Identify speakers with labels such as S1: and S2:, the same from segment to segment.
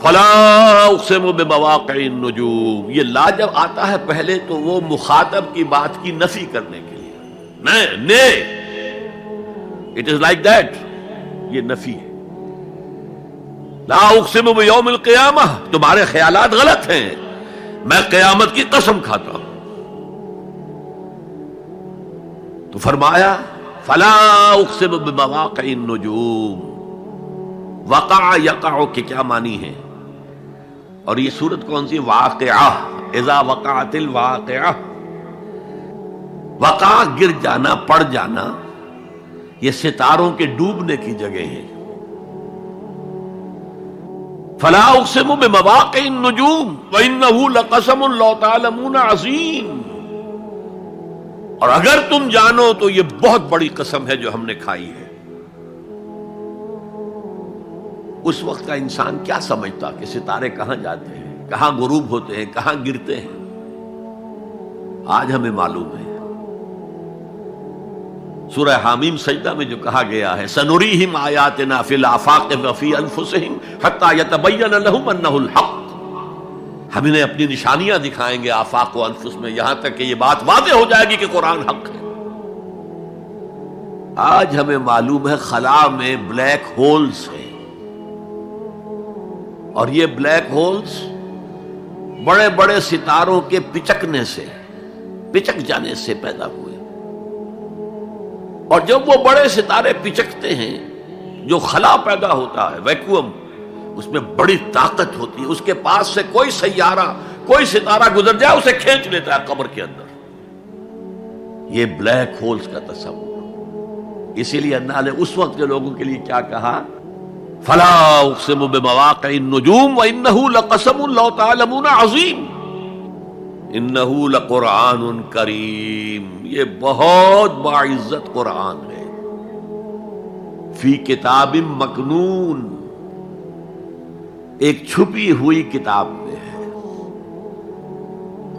S1: فلا اقسم بمواقع النجوم، یہ لا جب آتا ہے پہلے تو وہ مخاطب کی بات کی نفی کرنے کے لیے، نے اٹ از لائک دیٹ، یہ نفی ہے۔ لا اقسم بیوم القیامہ، تمہارے خیالات غلط ہیں، میں قیامت کی قسم کھاتا ہوں۔ تو فرمایا فلا اقسم بمواقع النجوم، وقع یقع کے کیا معنی ہے؟ اور یہ صورت کون سی؟ واقعہ، اذا وقعت الواقعہ، وقع گر جانا، پڑ جانا، یہ ستاروں کے ڈوبنے کی جگہ ہے۔ فلا اقسم بمواقع النجوم وانہ لقسم لو تعلمون عظیم، اور اگر تم جانو تو یہ بہت بڑی قسم ہے جو ہم نے کھائی ہے۔ اس وقت کا انسان کیا سمجھتا کہ ستارے کہاں جاتے ہیں، کہاں غروب ہوتے ہیں، کہاں گرتے ہیں؟ آج ہمیں معلوم ہے۔ سورہ حامیم سجدہ میں جو کہا گیا ہے سنریہم آیاتنا فی الآفاق وفی انفسہم حتی یتبین لہم انہ الحق، ہم انہیں اپنی نشانیاں دکھائیں گے آفاق و انفس میں، یہاں تک کہ یہ بات واضح ہو جائے گی کہ قرآن حق ہے۔ آج ہمیں معلوم ہے خلا میں بلیک ہولز ہیں، اور یہ بلیک ہولز بڑے بڑے ستاروں کے پچکنے سے، پچک جانے سے پیدا ہوئے، اور جب وہ بڑے ستارے پچکتے ہیں، جو خلا پیدا ہوتا ہے، ویکیوم، اس میں بڑی طاقت ہوتی ہے، اس کے پاس سے کوئی سیارہ، کوئی ستارہ گزر جائے اسے کھینچ لیتا ہے قبر کے اندر۔ یہ بلیک ہولز کا تصور۔ اسی لیے اللہ نے اس وقت کے لوگوں کے لیے کیا کہا؟ فلا اقسم بمواقع النجوم وانہ لقسم لو تعلمون عظیم، انہ لقرآن کریم، یہ بہت باعزت قرآن ہے، فی کتاب مکنون، ایک چھپی ہوئی کتاب میں ہے،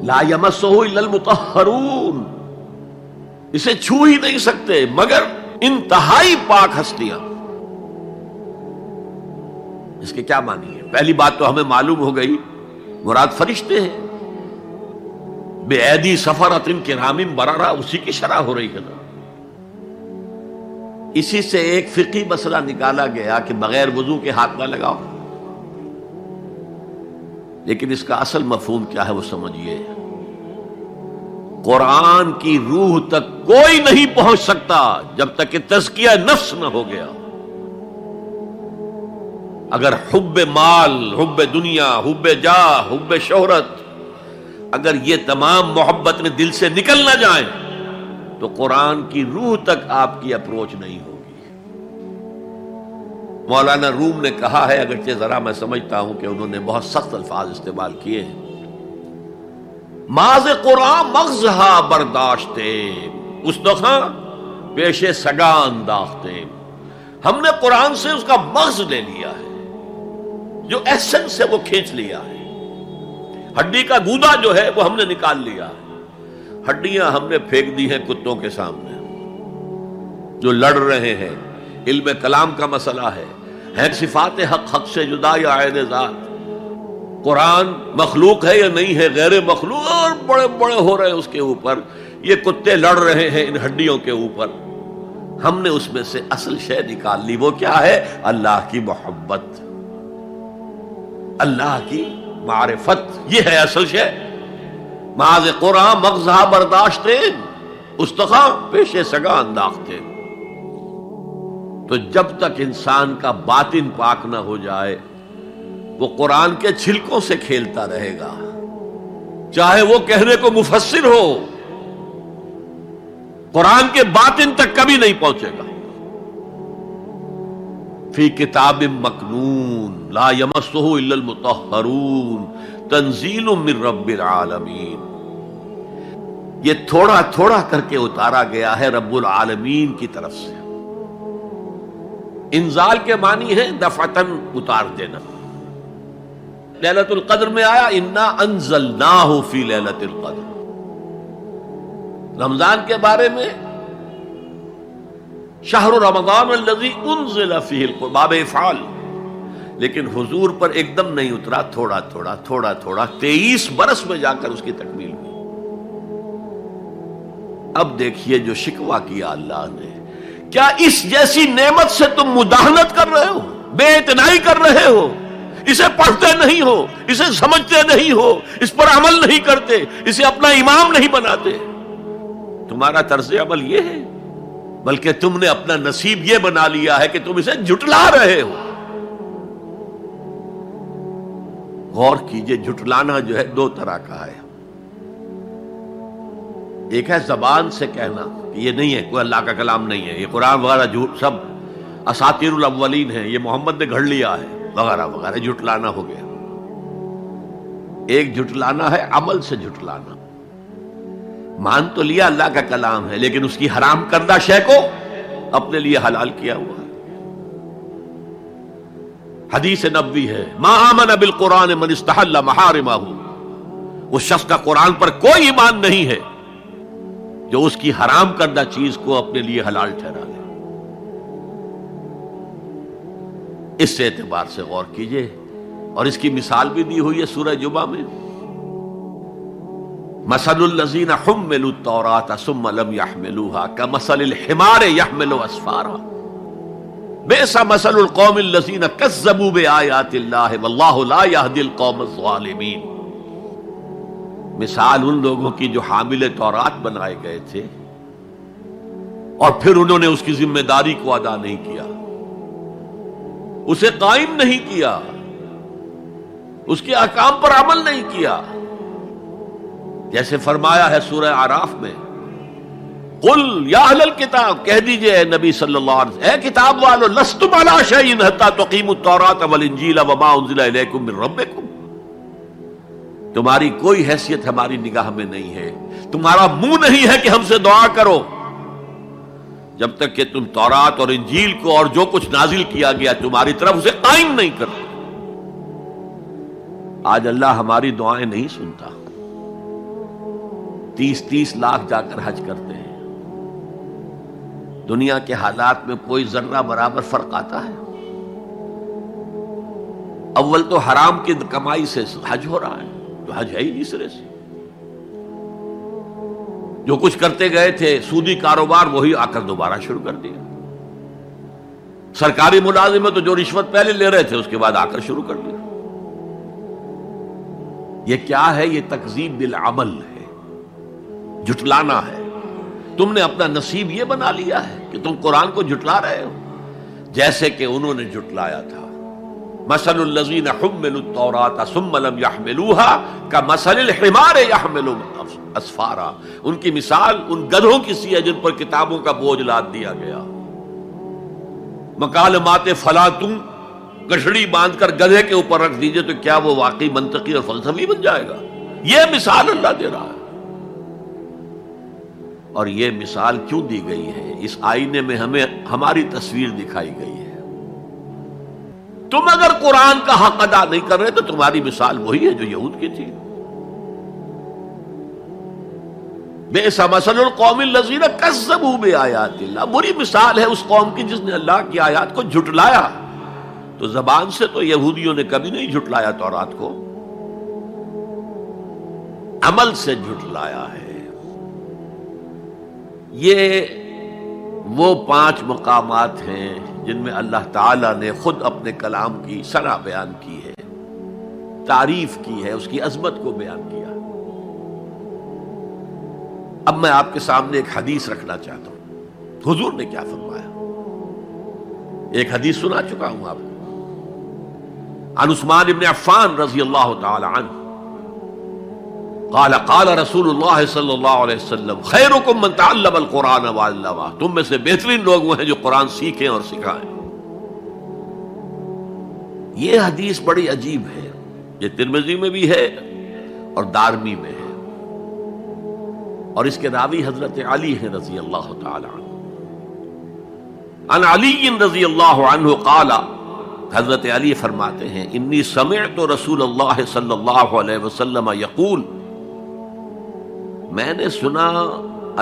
S1: لا یمسہ الا المطہرون، اسے چھو ہی نہیں سکتے مگر انتہائی پاک ہستیاں۔ اس کے کیا معنی ہے؟ پہلی بات تو ہمیں معلوم ہو گئی، مراد فرشتے ہیں، بے ایدی سفرۃ کرام بررہ، اسی کی شرح ہو رہی ہے نا۔ اسی سے ایک فقہی مسئلہ نکالا گیا کہ بغیر وضو کے ہاتھ نہ لگاؤ، لیکن اس کا اصل مفہوم کیا ہے وہ سمجھیے۔ قرآن کی روح تک کوئی نہیں پہنچ سکتا جب تک کہ تزکیہ نفس نہ ہو گیا۔ اگر حب مال، حب دنیا، حب جاہ، حب شہرت، اگر یہ تمام محبت میں دل سے نکل نہ جائیں تو قرآن کی روح تک آپ کی اپروچ نہیں ہوگی۔ مولانا روم نے کہا ہے، اگرچہ ذرا میں سمجھتا ہوں کہ انہوں نے بہت سخت الفاظ استعمال کیے ہیں، ماز قرآن مغزہا برداشتے استخاں پیش سگا انداختے، ہم نے قرآن سے اس کا مغز لے لیا ہے، جو ایسنس ہے وہ کھینچ لیا ہے، ہڈی کا گودا جو ہے وہ ہم نے نکال لیا ہے، ہڈیاں ہم نے پھینک دی ہیں کتوں کے سامنے جو لڑ رہے ہیں۔ علم کلام کا مسئلہ ہے صفات حق حق سے جدا یا عین ذات، قرآن مخلوق ہے یا نہیں ہے، غیر مخلوق، اور بڑے بڑے ہو رہے ہیں اس کے اوپر، یہ کتے لڑ رہے ہیں ان ہڈیوں کے اوپر۔ ہم نے اس میں سے اصل شے نکال لی، وہ کیا ہے؟ اللہ کی محبت، اللہ کی معرفت، یہ ہے اصل شے۔ ماذ قرآن مغزہ برداشتے استخاں پیش سگا انداختے۔ تو جب تک انسان کا باطن پاک نہ ہو جائے وہ قرآن کے چھلکوں سے کھیلتا رہے گا، چاہے وہ کہنے کو مفسر ہو، قرآن کے باطن تک کبھی نہیں پہنچے گا۔ فی کتاب مکنون لا یمسہ الا المطہرون تنزیل من رب العالمین، یہ تھوڑا تھوڑا کر کے اتارا گیا ہے رب العالمین کی طرف سے۔ انزال کے معنی ہے دفعتاً اتار دینا۔ لیلۃ القدر میں آیا انا انزلناہ فی لیلۃ القدر۔ رمضان کے بارے میں شہر رمضان الذی انزل فیہ القرآن، باب افعال، لیکن حضور پر ایک دم نہیں اترا، تھوڑا تھوڑا تھوڑا تھوڑا 23 برس میں جا کر اس کی تکمیل ہوئی۔ اب دیکھیے جو شکوہ کیا اللہ نے، کیا اس جیسی نعمت سے تم مداہنت کر رہے ہو، بے اعتنائی کر رہے ہو، اسے پڑھتے نہیں ہو، اسے سمجھتے نہیں ہو، اس پر عمل نہیں کرتے، اسے اپنا امام نہیں بناتے؟ تمہارا طرز عمل یہ ہے، بلکہ تم نے اپنا نصیب یہ بنا لیا ہے کہ تم اسے جھٹلا رہے ہو۔ غور کیجئے، جھٹلانا جو ہے دو طرح کا ہے۔ ایک ہے زبان سے کہنا کہ یہ نہیں ہے، کوئی اللہ کا کلام نہیں ہے، یہ قرآن وغیرہ جھوٹ، سب اساطیر الاولین ہیں، یہ محمد نے گھڑ لیا ہے وغیرہ وغیرہ، جھٹلانا ہو گیا۔ ایک جھٹلانا ہے عمل سے جھٹلانا، مان تو لیا اللہ کا کلام ہے لیکن اس کی حرام کردہ شے کو اپنے لیے حلال کیا ہوا ہے۔ حدیث نبوی ہے، ما آمن بالقرآن من استحل محارمہ، اس شخص کا قرآن پر کوئی ایمان نہیں ہے جو اس کی حرام کردہ چیز کو اپنے لیے حلال ٹھہرا لے۔ اس اعتبار سے غور کیجئے، اور اس کی مثال بھی دی ہوئی ہے سورہ جمعہ میں، مثل الذین حملوا التوراۃ ثم لم يحملوها كمثل الحمار يحمل اسفارا بئس مثل القوم الذین کذبوا بآیات اللہ واللہ لا یہدی القوم الظالمین۔ مثال ان لوگوں کی جو حامل تورات بنائے گئے تھے اور پھر انہوں نے اس کی ذمہ داری کو ادا نہیں کیا، اسے قائم نہیں کیا، اس کے احکام پر عمل نہیں کیا۔ جیسے فرمایا ہے سورہ اعراف میں، قل یا اہل الکتاب، کہہ دیجئے اے نبی صلی اللہ علیہ وسلم، اے کتاب والو، لستم علی شیء حتی تقیموا التوراۃ والانجیل وما انزل الیکم من ربکم، تمہاری کوئی حیثیت ہماری نگاہ میں نہیں ہے، تمہارا منہ نہیں ہے کہ ہم سے دعا کرو جب تک کہ تم تورات اور انجیل کو اور جو کچھ نازل کیا گیا تمہاری طرف اسے قائم نہیں کرتے۔ آج اللہ ہماری دعائیں نہیں سنتا، 30 لاکھ جا کر حج کرتے ہیں، دنیا کے حالات میں کوئی ذرہ برابر فرق آتا ہے؟ اول تو حرام کی کمائی سے حج ہو رہا ہے، تو حج ہے ہی نہیں سرے سے۔ جو کچھ کرتے گئے تھے سودی کاروبار وہی آ کر دوبارہ شروع کر دیا۔ سرکاری ملازم تو جو رشوت پہلے لے رہے تھے اس کے بعد آ کر شروع کر دیا۔ یہ کیا ہے؟ یہ تکذیب بالعمل ہے، جھٹلانا ہے۔ تم نے اپنا نصیب یہ بنا لیا ہے کہ تم قرآن کو جھٹلا رہے ہو، جیسے کہ انہوں نے جھٹلایا تھا۔ مثل الذین حملوا التوراۃ ثم لم يحملوها كمثل الحمار يحمل اسفارا، ان کی مثال ان گدھوں کی سی ہے جن پر کتابوں کا بوجھ لاد دیا گیا۔ مکالمات فلاں تم گٹھڑی باندھ کر گدھے کے اوپر رکھ دیجئے تو کیا وہ واقعی منطقی اور فلسفی بن جائے گا؟ یہ مثال اللہ دے رہا ہے۔ اور یہ مثال کیوں دی گئی ہے؟ اس آئینے میں ہمیں ہماری تصویر دکھائی گئی ہے۔ تم اگر قرآن کا حق ادا نہیں کر رہے تو تمہاری مثال وہی ہے جو یہود کی تھی۔ بئس مثل القوم الذین کذبوا بآیات اللہ، بری مثال ہے اس قوم کی جس نے اللہ کی آیات کو جھٹلایا۔ تو زبان سے تو یہودیوں نے کبھی نہیں جھٹلایا تورات کو، عمل سے جھٹلایا ہے۔ یہ وہ 5 مقامات ہیں جن میں اللہ تعالیٰ نے خود اپنے کلام کی ثنا بیان کی ہے، تعریف کی ہے، اس کی عظمت کو بیان کیا۔ اب میں آپ کے سامنے ایک حدیث رکھنا چاہتا ہوں، حضور نے کیا فرمایا۔ ایک حدیث سنا چکا ہوں آپ کو، عن عثمان بن عفان رضی اللہ تعالی عنہ قال قال رسول اللہ صلی اللہ علیہ وسلم خیرکم من تعلم القرآن وعلمہ، تم میں سے بہترین لوگ وہ ہیں جو قرآن سیکھیں اور سکھائیں۔ یہ حدیث بڑی عجیب ہے، یہ ترمذی میں بھی ہے اور دارمی میں ہے، اور اس کے راوی حضرت علی ہیں رضی اللہ تعالی عنہ۔ عن علی رضی اللہ عنہ قال، حضرت علی فرماتے ہیں انی سمعت رسول اللہ صلی اللہ علیہ وسلم یقول، میں نے سنا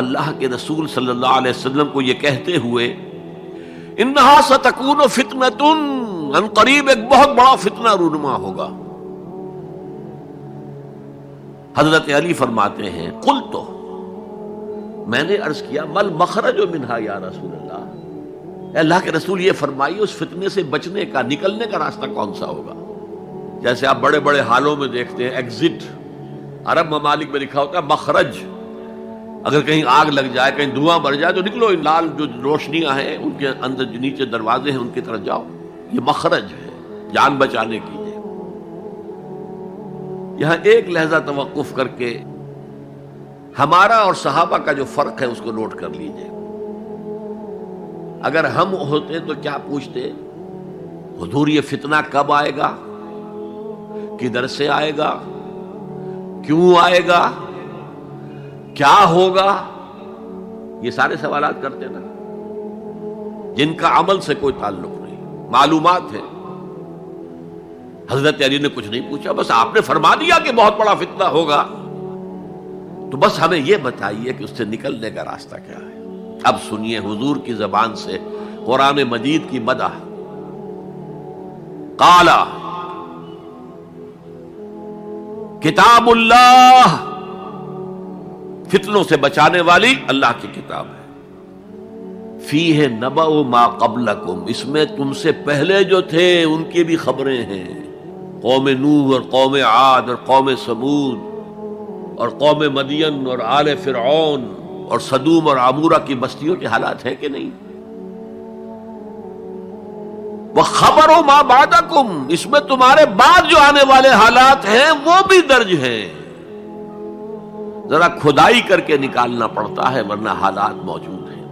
S1: اللہ کے رسول صلی اللہ علیہ وسلم کو یہ کہتے ہوئے، انہا ستکون فتنۃ ان قریب ایک بہت بڑا فتنہ رونما ہوگا. حضرت علی فرماتے ہیں قلت تو میں نے عرض کیا مل مخرج منہا یا رسول اللہ، اے اللہ کے رسول یہ فرمائیے اس فتنے سے بچنے کا، نکلنے کا راستہ کون سا ہوگا؟ جیسے آپ بڑے بڑے حالوں میں دیکھتے ہیں ایگزٹ، عرب ممالک میں لکھا ہوتا ہے مخرج، اگر کہیں آگ لگ جائے، کہیں دھواں بڑھ جائے تو نکلو، لال جو روشنیاں ہیں ان کے اندر جو نیچے دروازے ہیں ان کی طرف جاؤ، یہ مخرج ہے جان بچانے کی. یہاں ایک لحظہ توقف کر کے ہمارا اور صحابہ کا جو فرق ہے اس کو نوٹ کر لیجئے. اگر ہم ہوتے تو کیا پوچھتے؟ حضور یہ فتنہ کب آئے گا، کدھر سے آئے گا، کیوں آئے گا، کیا ہوگا؟ یہ سارے سوالات کرتے نا، جن کا عمل سے کوئی تعلق نہیں، معلومات ہے. حضرت علی نے کچھ نہیں پوچھا، بس آپ نے فرما دیا کہ بہت بڑا فتنہ ہوگا، تو بس ہمیں یہ بتائیے کہ اس سے نکلنے کا راستہ کیا ہے. اب سنیے حضور کی زبان سے قرآن مجید کی مدح. قال کتاب اللہ، فتنوں سے بچانے والی اللہ کی کتاب ہے. فیہ نبأ ما قبلکم، اس میں تم سے پہلے جو تھے ان کی بھی خبریں ہیں. قوم نوح اور قوم عاد اور قوم سمود اور قوم مدین اور آل فرعون اور سدوم اور عمورہ کی بستیوں کے حالات ہیں کہ نہیں؟ وَخَبَرُ مَا بَعْدَكُمْ، اس میں تمہارے بعد جو آنے والے حالات ہیں وہ بھی درج ہیں. ذرا کھدائی کر کے نکالنا پڑتا ہے ورنہ حالات موجود ہیں.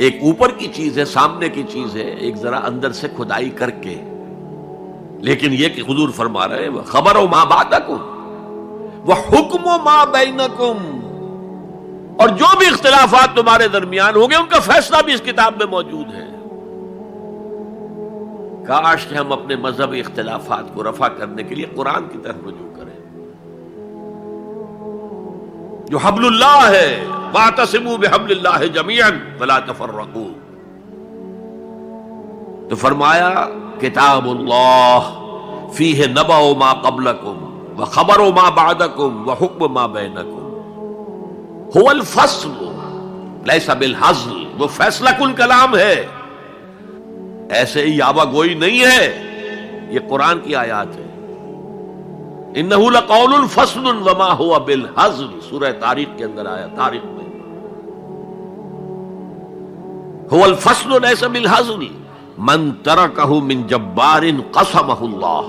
S1: ایک اوپر کی چیز ہے، سامنے کی چیز ہے، ایک ذرا اندر سے کھدائی کر کے. لیکن یہ کہ حضور فرما رہے ہیں خبر و ما بعدکم وحکم و ما بینکم، اور جو بھی اختلافات تمہارے درمیان ہوں گے ان کا فیصلہ بھی اس کتاب میں موجود ہے. کاش کہ ہم اپنے مذہبی اختلافات کو رفع کرنے کے لیے قرآن کی طرف رجوع کریں جو حبل اللہ ہے. واعتصموا بحبل اللہ جميعا ولا تفرقوا. تو فرمایا کتاب اللہ فیہ نبأ ما قبلکم وخبر ما بعدکم وحکم ما بینکم. هو الفصل لیس بالحزل، وہ فیصلہ کن کلام ہے، ایسے ہی یابہ گوئی نہیں ہے. یہ قرآن کی آیات ہے. انہ لقول فصل وما هو بالحزل، سورہ تاریخ کے اندر آیا، تاریخ میں. هو الفصل ليس بالحزن من تركه من جبار قسمه اللہ.